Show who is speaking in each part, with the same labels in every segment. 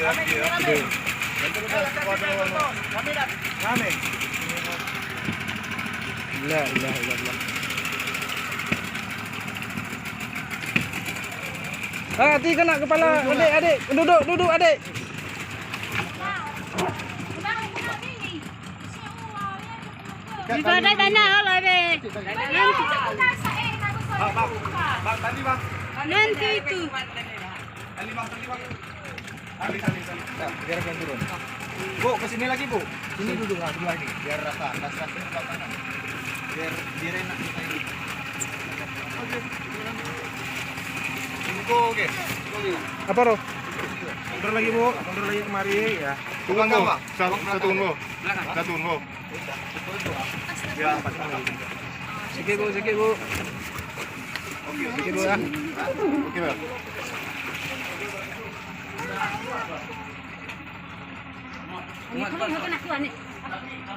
Speaker 1: La ilaha illallah. Hati kena kepala adik, duduk adik.
Speaker 2: Daripada tanah lah be. Nanti itu.
Speaker 1: Biar akan turun. Bu, kesini lagi bu. Sini duduk sebelah ini. Biar rasa sebelah kanan. Biar enak kita ini. Oke. Apa roh? Mundur lagi bu, mundur lagi kemari ya. Tunggu bang. Saya tunggu. Ya, sikit bu. Oke, sikit bu ya. Oke bang.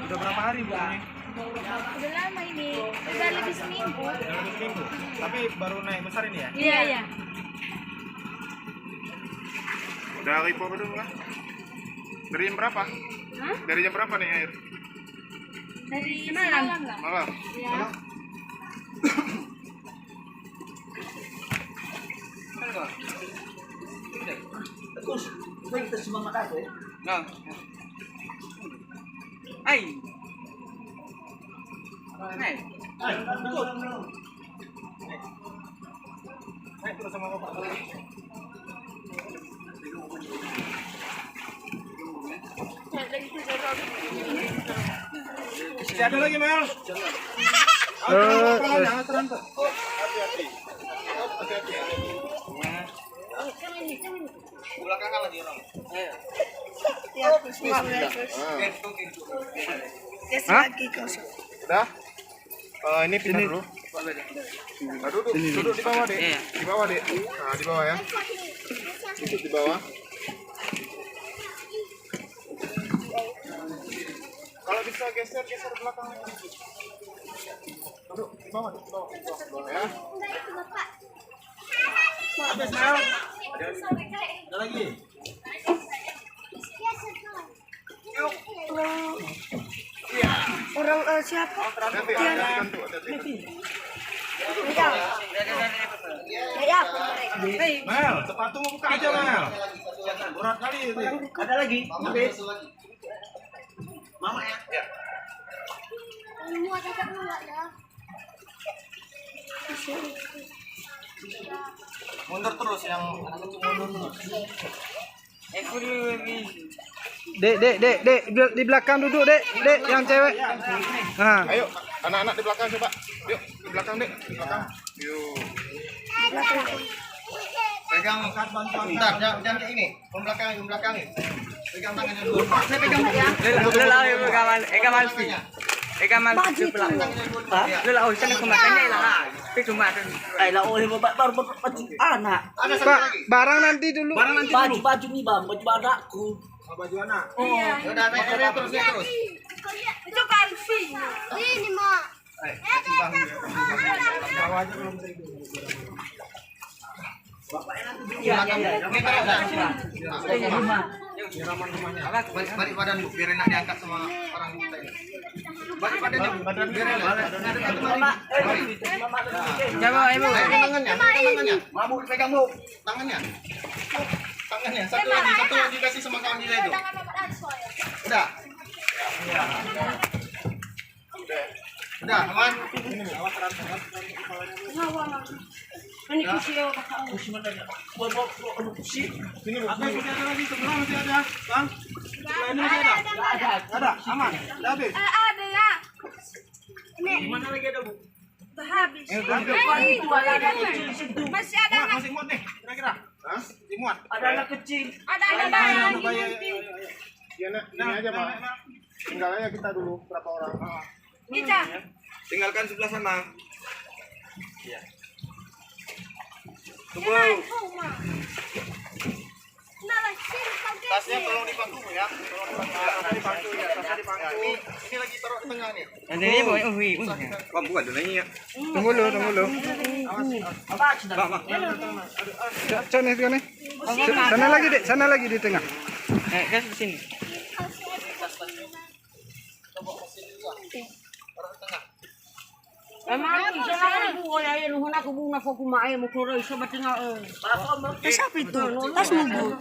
Speaker 1: Udah berapa hari bu ini?
Speaker 2: Udah lama ini, udah lebih seminggu.
Speaker 1: Tapi baru naik besar ini ya?
Speaker 2: Iya.
Speaker 3: Udah ribu apa dulu kan? Dari jam berapa?
Speaker 2: Hah?
Speaker 3: Dari jam berapa nih air?
Speaker 2: Dari malam.
Speaker 3: Malam?
Speaker 2: Ya.
Speaker 1: Nah. Hai. Terus sama bapak. Ada lagi Mel. Belakangan lagi orang.
Speaker 3: Udah? Ini pindah dulu. Nah, duduk di bawah dek. Di bawah dek. Nah di bawah ya. Duduk di bawah. Kalau bisa geser belakang. Duduk di bawah dek. Di bawah ya. Habis Mel. Ada lagi.
Speaker 2: Orang siapa?
Speaker 3: Nanti gantu. Mel, sepatu mau buka aja Mel. Berat kali itu.
Speaker 1: Ada lagi. Habis. Mama ya.
Speaker 2: Muat agak muat ya.
Speaker 1: Mundur terus yang mundur terus.
Speaker 4: Dek, di belakang duduk, Dek, yang cewek. Nah,
Speaker 3: Ayo, anak-anak di belakang coba. Yuk, di belakang dek, di belakang. Yuk.
Speaker 1: Pegang bentar, jangan kayak ini. Membelakangi. Pegang tangannya dulu. Saya pegang ya.
Speaker 5: Eka mal itu pula. Lu lah urusan aku makannya lah. Tapi cuma
Speaker 6: oleh baru anak.
Speaker 1: Ada satu
Speaker 4: Pak,
Speaker 1: lagi.
Speaker 4: barang nanti dulu.
Speaker 6: Baju nih bang, baju anakku.
Speaker 1: Baju anak. Udah naik terus.
Speaker 2: Itu kalsi. Ini mak.
Speaker 1: Bawa aja belum bisa hidup.
Speaker 6: Iya.
Speaker 1: Balik badan bu, biar enak diangkat sama orang kita ini. Balik badannya bu, biar enak.
Speaker 5: Coba ibu.
Speaker 1: Tangannya. Mabuk pegang bu, tangannya. Satu lagi dikasih sama kawan kita itu. Udah. Udah, aman.
Speaker 2: Ini kusio.
Speaker 1: Sini bu. Ada lagi sebelah masih ada, bang. Sebelah ini masih ada. Ada, aman. Udah habis.
Speaker 2: Ada ya.
Speaker 1: Mana lagi ada bu?
Speaker 2: Habis. Masih ada anak.
Speaker 1: Masih muat nih, kira-kira. Hah? Masih muat.
Speaker 6: Ada anak kecil.
Speaker 2: Ada anak
Speaker 3: Iya, ini aja Pak. Tinggal aja kita dulu berapa orang.
Speaker 2: Kita.
Speaker 1: Tinggalkan sebelah sana. Iya. Tunggu. Tasnya tolong dipangku ya. Tolong dipangku ya. Tasnya dipangku. Ini lagi taruh di tengah nih.
Speaker 5: Nanti ini mau
Speaker 3: Wah, bukan dulu ya.
Speaker 4: Tunggu lu.
Speaker 6: Apa sudah?
Speaker 4: Sana lagi, Dek. Sana lagi di tengah.
Speaker 5: Kan di sini.
Speaker 7: Emang sana aku ya nuhun aku bunga kok kumae mo kuroy sa batinga. Sapi to, tas mo.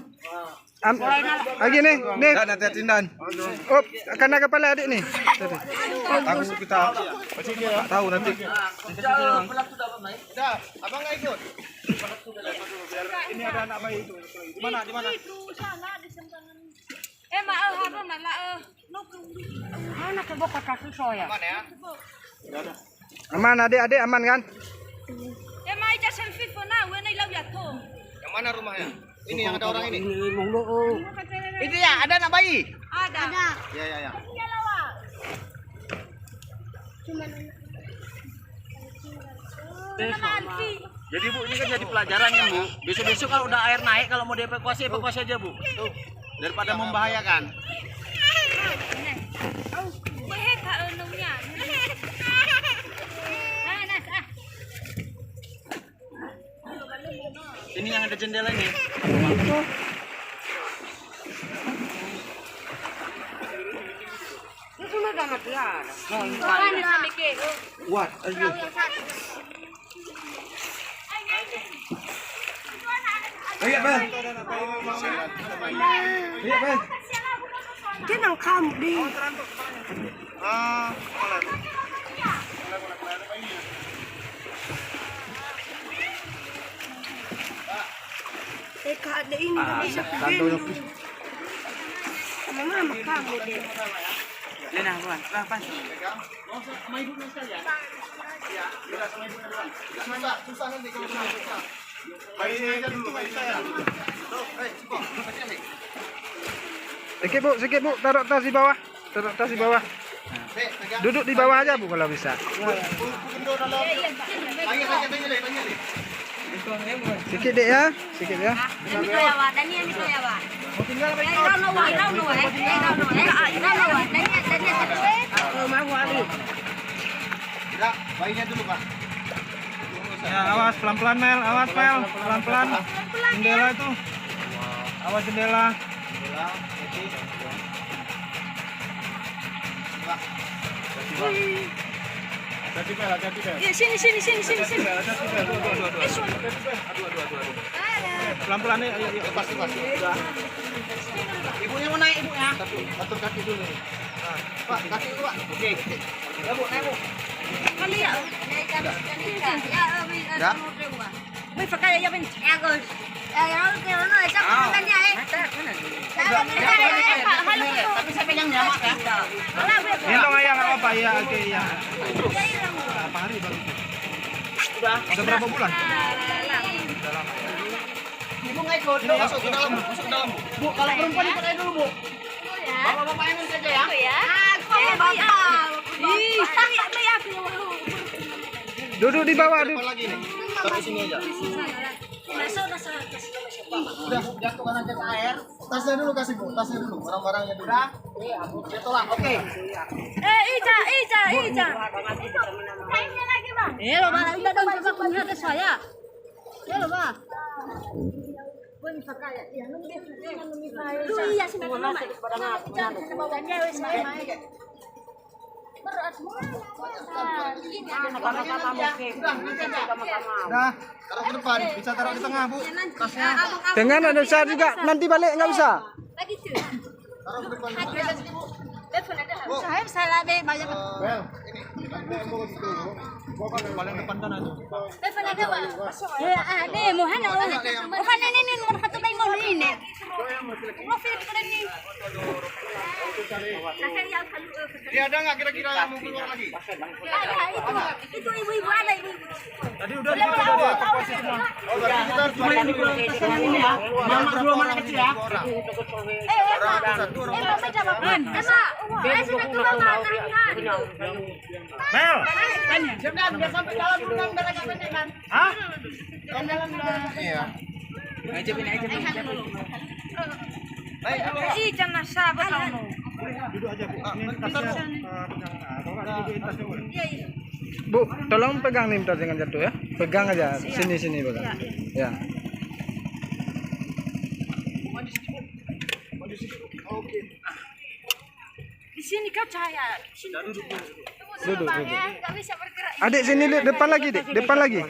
Speaker 4: Lagi nih. Nanti tindan. Oh, akan naga pala adik nih.
Speaker 3: Aku kita tahu nanti.
Speaker 1: Udah, abang nggak ikut.
Speaker 3: Ini ada anak bayi itu. Di mana? Di mana?
Speaker 7: Ana ka baka kasu soya.
Speaker 1: Mana ya?
Speaker 4: Aman adik-adik aman kan?
Speaker 1: Yang mana rumahnya? Ini yang ada orang ini.
Speaker 5: Itu ya, ada anak bayi.
Speaker 1: Ya.
Speaker 6: Jadi Bu, ini kan jadi pelajaran ya Bu. Besok-besok kalau udah air naik, kalau mau dievakuasi, evakuasi aja Bu. Tuh. Daripada membahayakan. Ini yang ada jendela ini.
Speaker 7: Itu mah damat ya.
Speaker 3: What? Ayo. Ayo, Bel. Ayo, Bel.
Speaker 7: Dia nang kam di. Eka ada ini Indonesia pin. Mama makam dia.
Speaker 5: Lena, buan. Pas.
Speaker 1: Susah nanti kalau susah.
Speaker 3: Bayi aja dulu, bayi saya.
Speaker 4: Sikit bu, taruh tas di bawah. Taruh tas di bawah. Duduk di bawah aja bu kalau bisa. Sikit dek ya, sikit ya.
Speaker 1: Bayinya dulu Pak.
Speaker 4: Ya awas pelan-pelan Mel, awas Mel, pelan-pelan. Jendela itu. Awas jendela.
Speaker 3: Hati Bel, hati Bel.
Speaker 7: Ya sini.
Speaker 3: Pelan-pelan nih, ayo.
Speaker 1: Pasti.
Speaker 5: Ibunya mau naik, ibunya.
Speaker 1: Atur kaki dulu nih. Pak, kaki dulu Pak. Oke.
Speaker 5: Ya Bu, naik Bu.
Speaker 7: May fakaya ya bin.
Speaker 5: Tapi saya pegang nyamak ya.
Speaker 4: Gendong ayah nggak apa-apa ya, oke ya.
Speaker 3: Berapa hari baru?
Speaker 5: Sudah.
Speaker 3: Udah berapa bulan?
Speaker 5: Ibu nggak ikut.
Speaker 1: Masuk ke dalam, masuk ke dalam.
Speaker 5: Bu, kalau perempuan ikut aja dulu Bu. Bapak-bapak yang saja ya.
Speaker 4: Duduk di bawah,
Speaker 1: Apa lagi nih? Taruh sini aja.
Speaker 5: Udah, jatuhkan aja ke air.
Speaker 1: Tasnya dulu kasih Bu, tasnya dulu, barang-barangnya dulu.
Speaker 5: Iya, Bu. Tolong. Oke.
Speaker 2: Ija.
Speaker 7: Lo ba, udah dong coba punya ke saya. Ya lo ba. Iya sih mama.
Speaker 1: Udah, taruh ke depan, bisa taruh di tengah Bu. Tasnya
Speaker 4: Dengan ada besar juga, nanti balik nggak bisa.
Speaker 1: taruh ke depan.
Speaker 7: Saya salah deh banyak.
Speaker 1: Bel, ini yang bagus itu Bu. Bawa ke paling depan sana tuh.
Speaker 7: Ya ada mo hana. O hana ni nomor 1 bay mo ni. Mo film ko ni.
Speaker 1: Ini ada nggak kira-kira yang mau keluar lagi?
Speaker 7: Itu ibu-ibu ada ibu.
Speaker 3: Tadi udah dievakuasi semua.
Speaker 1: Oh, berarti kita harus balik dulu.
Speaker 5: Ini ya. Mama dua mana kecil ya.
Speaker 3: Mel.
Speaker 5: Jangan dia sampai dalam dulu darah kan.
Speaker 3: Hah?
Speaker 1: Iya.
Speaker 5: Aja ini.
Speaker 2: Ija na sabat ako.
Speaker 3: Duduk aja Bu. Ini tasnya pegang. Bapak dudukin tasnya Bu.
Speaker 4: Bu, tolong pegang nih tas jangan jatuh ya. Pegang aja, sini pegang. Ya.
Speaker 2: sini kau cahaya.
Speaker 4: Duduk.
Speaker 2: Nggak bisa bergerak.
Speaker 4: Adik sini lihat depan lagi, Dik. Depan lagi.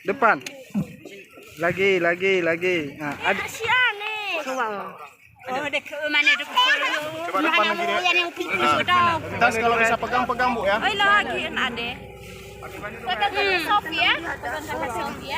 Speaker 4: Depan. Lagi. Nah, adik.
Speaker 7: Kasihan nih. Oh, dek mana dek.
Speaker 3: Coba depan lagi deh.
Speaker 7: Yang pipis udah.
Speaker 3: Tas kalau bisa pegang-pegang Bu ya.
Speaker 2: Oh lagi ade. Kakak Sofi ya. Kakak Sofi ya.